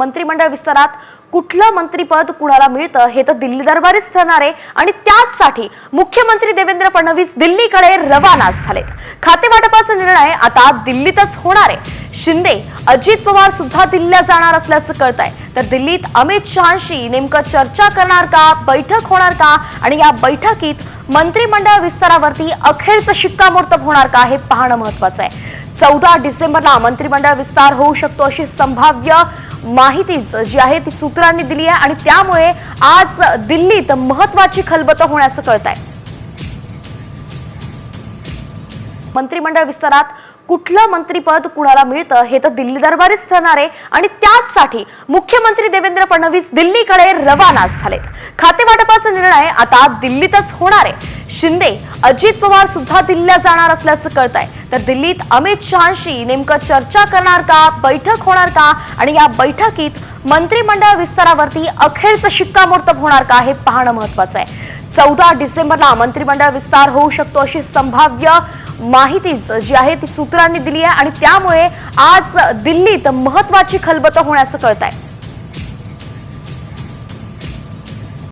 मंत्रिमंडळ विस्तारात कुठलं मंत्रिपद कुणाला मिळतं हे तर दिल्ली दरबारीच ठरणार आहे आणि त्याचसाठी मुख्यमंत्री देवेंद्र फडणवीस दिल्लीकडे रवाना झालेत। खाते वाटपाचा निर्णय आता दिल्लीतच होणार आहे। शिंदे अजित पवार सुद्धा दिल्लीला जाणार असल्याचं कळतंय। तर दिल्लीत अमित शहांशी नेमकं चर्चा करणार का, बैठक होणार का आणि या बैठकीत मंत्रिमंडळ विस्तारावरती अखेरचं शिक्कामोर्तब होणार का हे पाहणं महत्त्वाचं आहे। 14 डिसेंबरला मंत्रिमंडळ विस्तार होऊ शकतो अशी संभाव्य माहितीच जी आहे ती सूत्रांनी दिली आहे आणि त्यामुळे आज दिल्लीत महत्त्वाची खलबतं होण्याचं कळतंय। मंत्रिमंडळ विस्तारात कुठलं मंत्रिपद कुणाला मिळतं हे तर दिल्ली दरबारीच ठरणार आहे आणि त्याचसाठी मुख्यमंत्री देवेंद्र फडणवीस दिल्लीकडे रवाना झालेत। खाते वाटपाचा निर्णय आता दिल्लीतच होणार आहे। शिंदे अजित पवार सुद्धा दिल्लीला जाणार असल्याचं कळतंय। तर दिल्लीत अमित शहांशी नेमकं चर्चा करणार का, बैठक होणार का आणि या बैठकीत मंत्रिमंडळ विस्तारावरती अखेरचं शिक्कामोर्तब होणार का हे पाहणं महत्त्वाचं आहे। 14 डिसेंबरला मंत्रिमंडळ विस्तार होऊ शकतो अशी संभाव्य माहितीच जी आहे ती सूत्रांनी दिली आहे आणि त्यामुळे आज दिल्लीत महत्त्वाची खलबतं होण्याचं कळतंय।